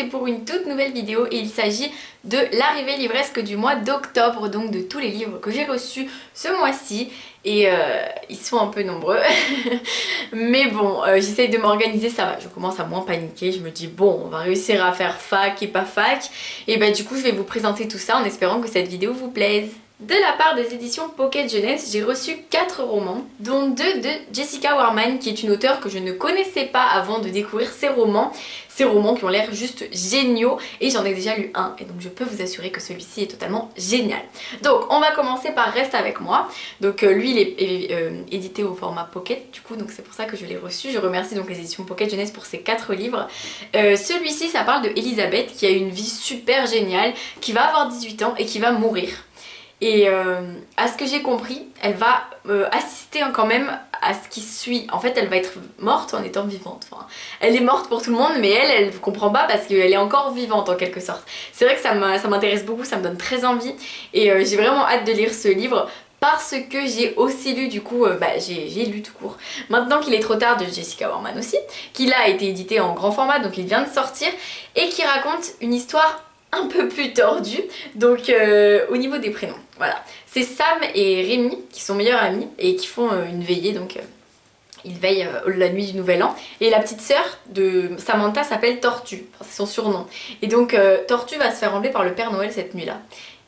c'est pour une toute nouvelle vidéo et il s'agit de l'arrivée livresque du mois d'octobre, donc de tous les livres que j'ai reçus ce mois-ci. Et ils sont un peu nombreux, mais bon, j'essaye de m'organiser, ça va, je commence à moins paniquer, je me dis bon, on va réussir à faire fac et pas fac, et bah du coup je vais vous présenter tout ça en espérant que cette vidéo vous plaise. De la part des éditions Pocket Jeunesse, j'ai reçu 4 romans, dont 2 de Jessica Warman, qui est une auteure que je ne connaissais pas avant de découvrir ses romans qui ont l'air juste géniaux, et j'en ai déjà lu un, et donc je peux vous assurer que celui-ci est totalement génial. Donc on va commencer par Reste avec moi. Donc lui il est édité au format Pocket du coup, donc c'est pour ça que je l'ai reçu. Je remercie donc les éditions Pocket Jeunesse pour ces 4 livres. Celui-ci ça parle de Elisabeth qui a une vie super géniale, qui va avoir 18 ans et qui va mourir. Et à ce que j'ai compris, elle va assister quand même à ce qui suit. En fait, elle va être morte en étant vivante. Enfin, elle est morte pour tout le monde, mais elle comprend pas parce qu'elle est encore vivante en quelque sorte. C'est vrai que ça m'intéresse beaucoup, ça me donne très envie. Et j'ai vraiment hâte de lire ce livre. Parce que j'ai aussi lu du coup, j'ai lu tout court, Maintenant qu'il est trop tard de Jessica Warman aussi, qui là a été édité en grand format, donc il vient de sortir, et qui raconte une histoire un peu plus tordue, donc au niveau des prénoms, voilà. C'est Sam et Rémi qui sont meilleurs amis et qui font une veillée, donc ils veillent la nuit du nouvel an, et la petite sœur de Samantha s'appelle Tortue, enfin, c'est son surnom, et donc Tortue va se faire enlever par le Père Noël cette nuit-là.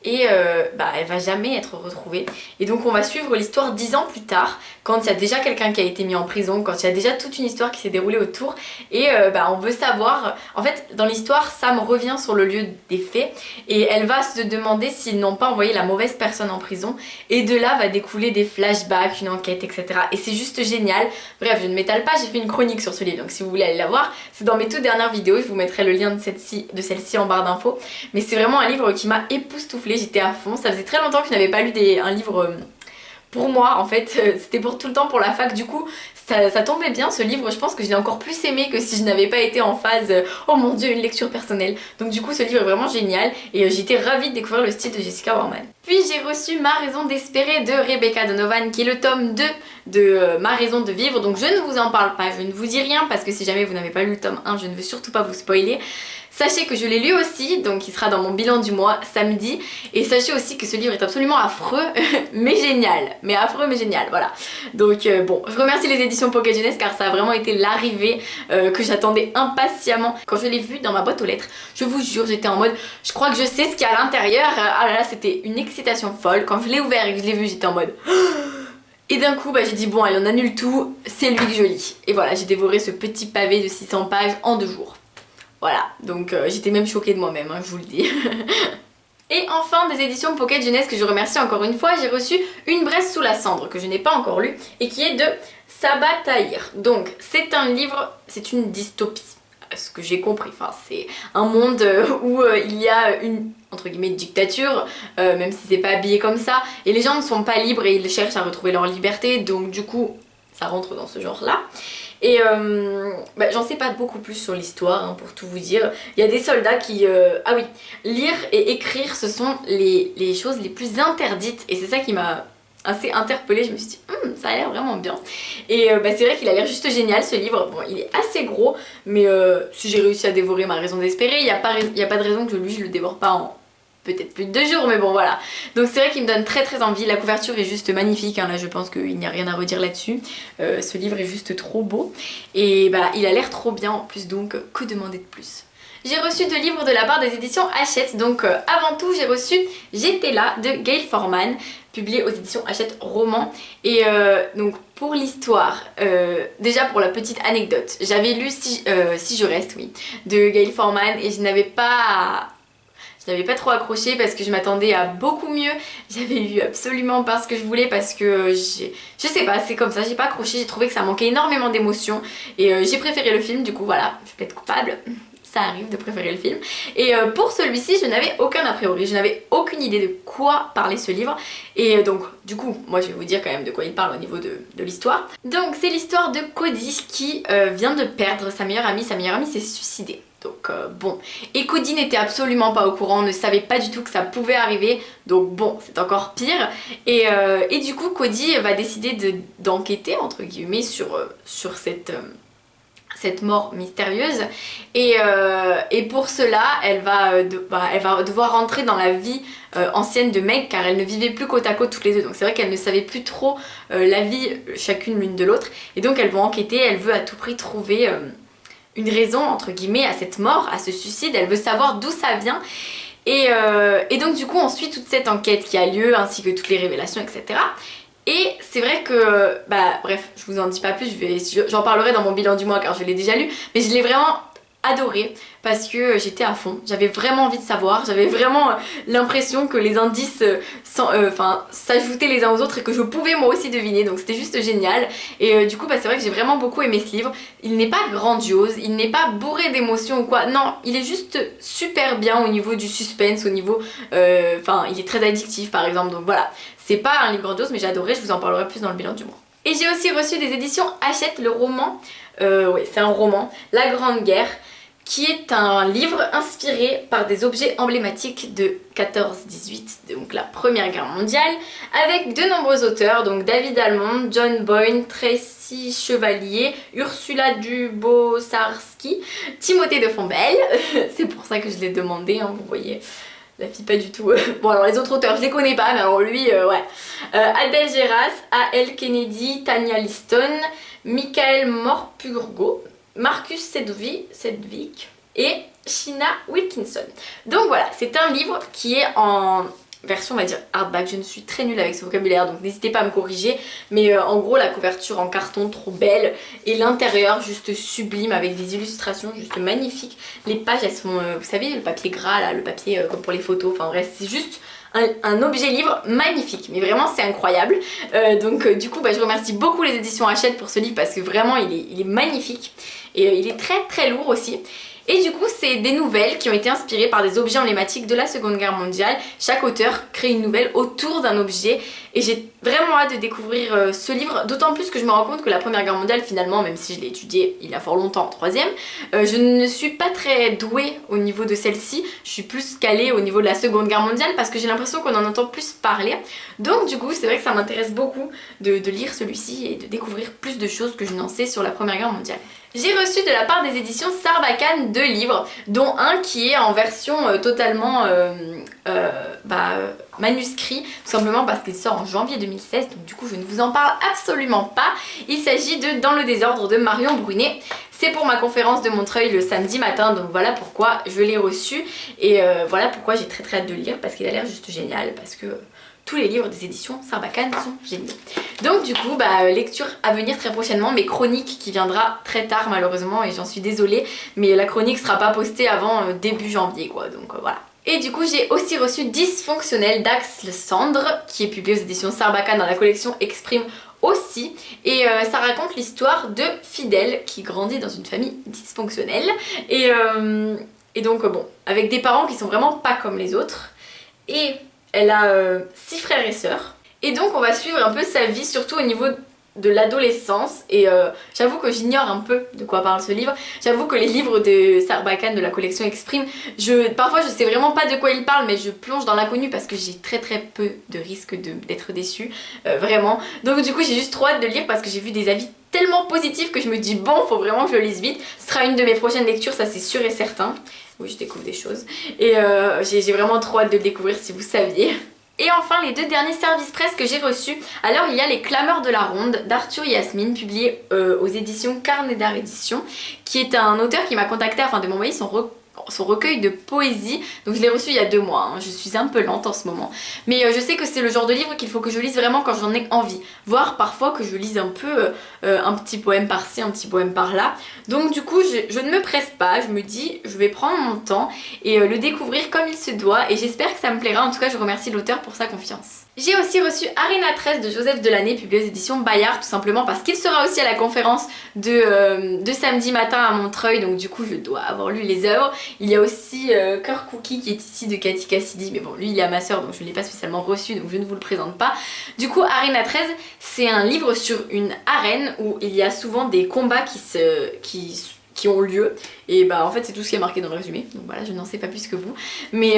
Et elle va jamais être retrouvée. Et donc on va suivre l'histoire 10 ans plus tard, quand il y a déjà quelqu'un qui a été mis en prison, quand il y a déjà toute une histoire qui s'est déroulée autour. Et on veut savoir, en fait dans l'histoire Sam revient sur le lieu des faits et elle va se demander s'ils n'ont pas envoyé la mauvaise personne en prison. Et de là va découler des flashbacks, une enquête, etc. Et c'est juste génial. Bref, je ne m'étale pas, j'ai fait une chronique sur ce livre, donc si vous voulez aller la voir, c'est dans mes toutes dernières vidéos, je vous mettrai le lien de celle-ci en barre d'infos. Mais c'est vraiment un livre qui m'a époustouflée. J'étais à fond, ça faisait très longtemps que je n'avais pas lu un livre pour moi en fait, c'était pour tout le temps pour la fac, du coup ça tombait bien ce livre, je pense que je l'ai encore plus aimé que si je n'avais pas été en phase oh mon dieu, une lecture personnelle. Donc du coup ce livre est vraiment génial et j'étais ravie de découvrir le style de Jessica Warman. Puis j'ai reçu Ma raison d'espérer de Rebecca Donovan, qui est le tome 2 de Ma raison de vivre, donc je ne vous en parle pas, je ne vous dis rien parce que si jamais vous n'avez pas lu le tome 1, je ne veux surtout pas vous spoiler. Sachez que je l'ai lu aussi, donc il sera dans mon bilan du mois samedi. Et sachez aussi que ce livre est absolument affreux, mais génial. Mais affreux, mais génial, voilà. Donc bon, je remercie les éditions Pocket Jeunesse car ça a vraiment été l'arrivée que j'attendais impatiemment. Quand je l'ai vu dans ma boîte aux lettres, je vous jure, j'étais en mode, je crois que je sais ce qu'il y a à l'intérieur. Ah là là, c'était une excitation folle. Quand je l'ai ouvert et que je l'ai vu, j'étais en mode... Et d'un coup, j'ai dit bon allez, on annule tout, c'est lui que je lis. Et voilà, j'ai dévoré ce petit pavé de 600 pages en 2 jours. Voilà, donc j'étais même choquée de moi-même, hein, je vous le dis. Et enfin, des éditions Pocket Jeunesse que je remercie encore une fois, j'ai reçu Une Braise sous la cendre, que je n'ai pas encore lu, et qui est de Saba Tahir. Donc, c'est un livre, c'est une dystopie, ce que j'ai compris. Enfin, c'est un monde où il y a une, entre guillemets, dictature, même si c'est pas habillé comme ça, et les gens ne sont pas libres et ils cherchent à retrouver leur liberté, donc du coup, ça rentre dans ce genre-là. Et j'en sais pas beaucoup plus sur l'histoire, hein, pour tout vous dire. Il y a des soldats qui... Ah oui, lire et écrire, ce sont les choses les plus interdites. Et c'est ça qui m'a assez interpellée. Je me suis dit, ça a l'air vraiment bien. Et c'est vrai qu'il a l'air juste génial ce livre. Bon, il est assez gros, mais si j'ai réussi à dévorer Ma raison d'espérer, il n'y a pas de raison que je le dévore pas en... peut-être plus de 2 jours, mais bon voilà. Donc c'est vrai qu'il me donne très très envie. La couverture est juste magnifique, hein. Là je pense qu'il n'y a rien à redire là-dessus. Ce livre est juste trop beau. Et il a l'air trop bien en plus, donc que demander de plus. J'ai reçu 2 livres de la part des éditions Hachette. Donc avant tout j'ai reçu J'étais là de Gail Forman, publié aux éditions Hachette Roman. Et donc pour l'histoire, déjà pour la petite anecdote, j'avais lu Si je reste, oui, de Gail Forman, et je n'avais pas trop accroché parce que je m'attendais à beaucoup mieux. J'avais lu absolument pas ce que je voulais parce que je sais pas, c'est comme ça, j'ai pas accroché, j'ai trouvé que ça manquait énormément d'émotions et j'ai préféré le film, du coup voilà, je peux être coupable. Ça arrive de préférer le film. Et pour celui-ci, je n'avais aucun a priori, je n'avais aucune idée de quoi parlait ce livre. Et donc, du coup, moi je vais vous dire quand même de quoi il parle au niveau de l'histoire. Donc, c'est l'histoire de Cody qui vient de perdre sa meilleure amie. Sa meilleure amie s'est suicidée. Donc bon, et Cody n'était absolument pas au courant, ne savait pas du tout que ça pouvait arriver, donc bon, c'est encore pire. Et du coup, Cody va décider d'enquêter, entre guillemets, sur cette cette mort mystérieuse et pour cela elle va devoir rentrer dans la vie ancienne de Meg car elles ne vivaient plus côte à côte toutes les deux, donc c'est vrai qu'elles ne savaient plus trop la vie chacune l'une de l'autre et donc elles vont enquêter, elle veut à tout prix trouver une raison entre guillemets à cette mort, à ce suicide, elle veut savoir d'où ça vient et donc du coup on suit toute cette enquête qui a lieu ainsi que toutes les révélations etc. Et c'est vrai que, bref, je vous en dis pas plus, j'en parlerai dans mon bilan du mois car je l'ai déjà lu, mais je l'ai vraiment adoré parce que j'étais à fond, j'avais vraiment envie de savoir, j'avais vraiment l'impression que les indices s'ajoutaient les uns aux autres et que je pouvais moi aussi deviner, donc c'était juste génial. Et du coup c'est vrai que j'ai vraiment beaucoup aimé ce livre. Il n'est pas grandiose, il n'est pas bourré d'émotions ou quoi, non, il est juste super bien au niveau du suspense, au niveau, il est très addictif par exemple, donc voilà. C'est pas un livre grandiose mais j'ai adoré, je vous en parlerai plus dans le bilan du mois. Et j'ai aussi reçu des éditions Hachette, le roman, oui c'est un roman, La Grande Guerre, qui est un livre inspiré par des objets emblématiques de 14-18, donc la Première Guerre mondiale, avec de nombreux auteurs, donc David Almond, John Boyne, Tracy Chevalier, Ursula Dubosarski, Timothée de Fontbelle, c'est pour ça que je l'ai demandé, hein, vous voyez. La fille pas du tout. Bon alors les autres auteurs je les connais pas mais alors lui ouais. Adèle Geras, A.L. Kennedy, Tania Liston, Michael Morpurgo, Marcus Sedgwick et Sheena Wilkinson. Donc voilà, c'est un livre qui est en version on va dire hardback, je ne suis très nulle avec ce vocabulaire donc n'hésitez pas à me corriger, mais en gros la couverture en carton trop belle et l'intérieur juste sublime avec des illustrations juste magnifiques. Les pages elles sont, vous savez le papier gras là, le papier comme pour les photos, enfin bref c'est juste un objet livre magnifique, mais vraiment c'est incroyable. Donc du coup je remercie beaucoup les éditions Hachette pour ce livre parce que vraiment il est magnifique et il est très très lourd aussi. Et du coup c'est des nouvelles qui ont été inspirées par des objets emblématiques de la Seconde Guerre mondiale. Chaque auteur crée une nouvelle autour d'un objet et j'ai vraiment hâte de découvrir ce livre, d'autant plus que je me rends compte que la Première Guerre mondiale finalement, même si je l'ai étudiée il y a fort longtemps en troisième, je ne suis pas très douée au niveau de celle-ci, je suis plus calée au niveau de la Seconde Guerre mondiale parce que j'ai l'impression qu'on en entend plus parler. Donc du coup c'est vrai que ça m'intéresse beaucoup de lire celui-ci et de découvrir plus de choses que je n'en sais sur la Première Guerre mondiale. J'ai reçu de la part des éditions Sarbacane 2 livres, dont un qui est en version totalement manuscrit, tout simplement parce qu'il sort en janvier 2016, donc du coup je ne vous en parle absolument pas. Il s'agit de Dans le désordre de Marion Brunet. C'est pour ma conférence de Montreuil le samedi matin, donc voilà pourquoi je l'ai reçu et voilà pourquoi j'ai très hâte de le lire, parce qu'il a l'air juste génial, parce que tous les livres des éditions Sarbacane sont géniaux. Donc du coup, lecture à venir très prochainement, mais chronique qui viendra très tard malheureusement et j'en suis désolée, mais la chronique sera pas postée avant début janvier quoi, donc voilà. Et du coup j'ai aussi reçu Dysfonctionnel d'Axel Sandre, qui est publié aux éditions Sarbacane dans la collection Exprime aussi, et ça raconte l'histoire de Fidèle qui grandit dans une famille dysfonctionnelle et donc bon, avec des parents qui sont vraiment pas comme les autres, et elle a 6 frères et sœurs. Et donc on va suivre un peu sa vie, surtout au niveau de l'adolescence. Et j'avoue que j'ignore un peu de quoi parle ce livre. J'avoue que les livres de Sarbacane de la collection Exprime, parfois je sais vraiment pas de quoi ils parlent, mais je plonge dans l'inconnu parce que j'ai très peu de risque d'être déçue. Vraiment. Donc du coup j'ai juste trop hâte de le lire parce que j'ai vu des avis tellement positifs que je me dis bon, faut vraiment que je le lise vite. Ce sera une de mes prochaines lectures, ça c'est sûr et certain. Oui, je découvre des choses. Et j'ai vraiment trop hâte de le découvrir si vous saviez. Et enfin les 2 derniers services presse que j'ai reçus. Alors il y a Les Clameurs de la Ronde d'Arthur Yasmine, publié aux éditions Carnet d'Art Édition, qui est un auteur qui m'a contacté afin de m'envoyer son recueil de poésie. Donc je l'ai reçu il y a 2 mois, hein. Je suis un peu lente en ce moment. Mais je sais que c'est le genre de livre qu'il faut que je lise vraiment quand j'en ai envie. Voire parfois que je lise un peu un petit poème par-ci, un petit poème par-là. Donc du coup je ne me presse pas, je me dis je vais prendre mon temps et le découvrir comme il se doit. Et j'espère que ça me plaira, en tout cas je remercie l'auteur pour sa confiance. J'ai aussi reçu Arena 13 de Joseph Delaney, publié aux éditions Bayard, tout simplement parce qu'il sera aussi à la conférence de samedi matin à Montreuil, donc du coup je dois avoir lu les œuvres. Il y a aussi Cœur Cookie qui est ici de Cathy Cassidy, mais bon lui il est à ma soeur donc je ne l'ai pas spécialement reçu donc je ne vous le présente pas. Du coup Arena 13 c'est un livre sur une arène où il y a souvent des combats qui qui ont lieu. Et bah en fait c'est tout ce qui est marqué dans le résumé, donc voilà, je n'en sais pas plus que vous. Mais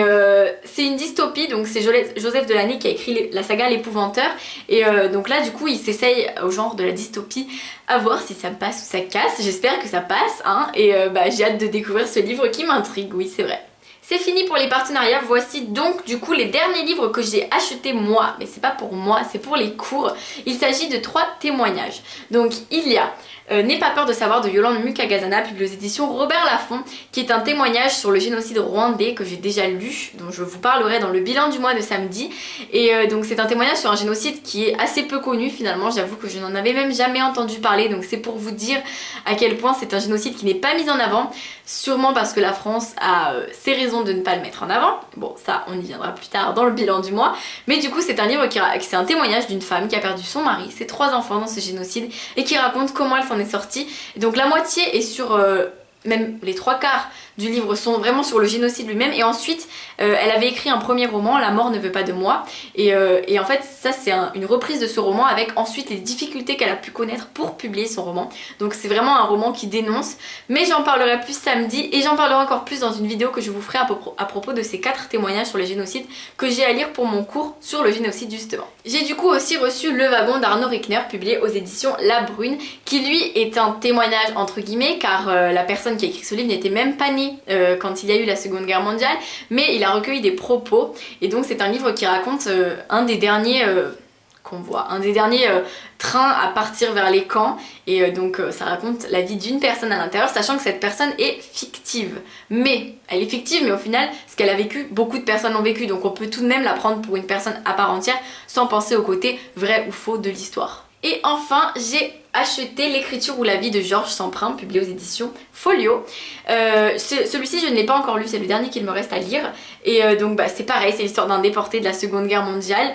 c'est une dystopie, donc c'est Joseph Delaney qui a écrit la saga L'Épouvanteur. Et donc là du coup il s'essaye au genre de la dystopie, à voir si ça passe ou ça casse. J'espère que ça passe, hein. Et bah j'ai hâte de découvrir ce livre qui m'intrigue, oui c'est vrai. C'est fini pour les partenariats, voici donc du coup les derniers livres que j'ai achetés moi, mais c'est pas pour moi, c'est pour les cours. Il s'agit de 3 témoignages. Donc il y a N'aie pas peur de savoir de Yolande Mukagazana, publié aux éditions Robert Laffont, qui est un témoignage sur le génocide rwandais que j'ai déjà lu, dont je vous parlerai dans le bilan du mois de samedi. Et donc c'est un témoignage sur un génocide qui est assez peu connu finalement, j'avoue que je n'en avais même jamais entendu parler, donc c'est pour vous dire à quel point c'est un génocide qui n'est pas mis en avant, sûrement parce que la France a ses raisons de ne pas le mettre en avant. Bon ça on y viendra plus tard dans le bilan du mois, mais du coup c'est un livre c'est un témoignage d'une femme qui a perdu son mari, ses 3 enfants dans ce génocide, et qui raconte comment elle s'en est sortie. Et donc la moitié est sur même les 3/4 du livre sont vraiment sur le génocide lui-même, et ensuite elle avait écrit un premier roman, La mort ne veut pas de moi, et en fait ça c'est une reprise de ce roman avec ensuite les difficultés qu'elle a pu connaître pour publier son roman. Donc c'est vraiment un roman qui dénonce, mais j'en parlerai plus samedi, et j'en parlerai encore plus dans une vidéo que je vous ferai à propos de ces 4 témoignages sur les génocides que j'ai à lire pour mon cours sur le génocide justement. J'ai du coup aussi reçu Le Wagon d'Arnaud Rickner, publié aux éditions La Brune, qui lui est un témoignage entre guillemets, car la personne qui a écrit ce livre n'était même pas née quand il y a eu la Seconde Guerre mondiale, mais il a recueilli des propos, et donc c'est un livre qui raconte un des derniers convois, un des derniers trains à partir vers les camps, et donc ça raconte la vie d'une personne à l'intérieur, sachant que cette personne est fictive. Mais elle est fictive, mais au final, ce qu'elle a vécu, beaucoup de personnes l'ont vécu, donc on peut tout de même la prendre pour une personne à part entière, sans penser au côté vrai ou faux de l'histoire. Et enfin, j'ai acheté L'écriture ou la vie de Georges Semprin, publié aux éditions Folio. Celui-ci je ne l'ai pas encore lu, c'est le dernier qu'il me reste à lire. Et donc bah, c'est pareil, c'est l'histoire d'un déporté de la Seconde Guerre mondiale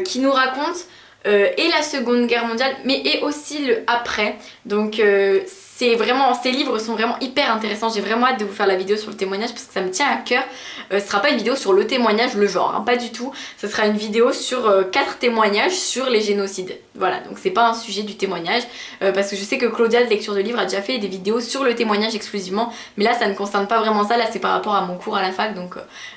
qui nous raconte et la Seconde Guerre mondiale, mais et aussi le après. Donc c'est vraiment, ces livres sont vraiment hyper intéressants. J'ai vraiment hâte de vous faire la vidéo sur le témoignage parce que ça me tient à cœur. Ce sera pas une vidéo sur le témoignage, le genre, hein, pas du tout. Ce sera une vidéo sur 4 témoignages sur les génocides. Voilà, donc c'est pas un sujet du témoignage parce que je sais que Claudia de Lecture de Livres a déjà fait des vidéos sur le témoignage exclusivement, mais là ça ne concerne pas vraiment ça, là c'est par rapport à mon cours à la fac, donc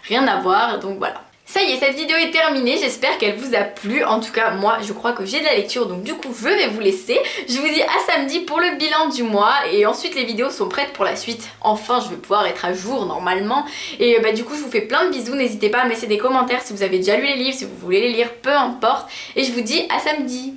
rien à voir, donc voilà. Ça y est, cette vidéo est terminée, j'espère qu'elle vous a plu. En tout cas, moi, je crois que j'ai de la lecture, donc du coup, je vais vous laisser. Je vous dis à samedi pour le bilan du mois, et ensuite les vidéos sont prêtes pour la suite. Enfin, je vais pouvoir être à jour normalement. Et bah du coup, je vous fais plein de bisous. N'hésitez pas à me laisser des commentaires si vous avez déjà lu les livres, si vous voulez les lire, peu importe. Et je vous dis à samedi.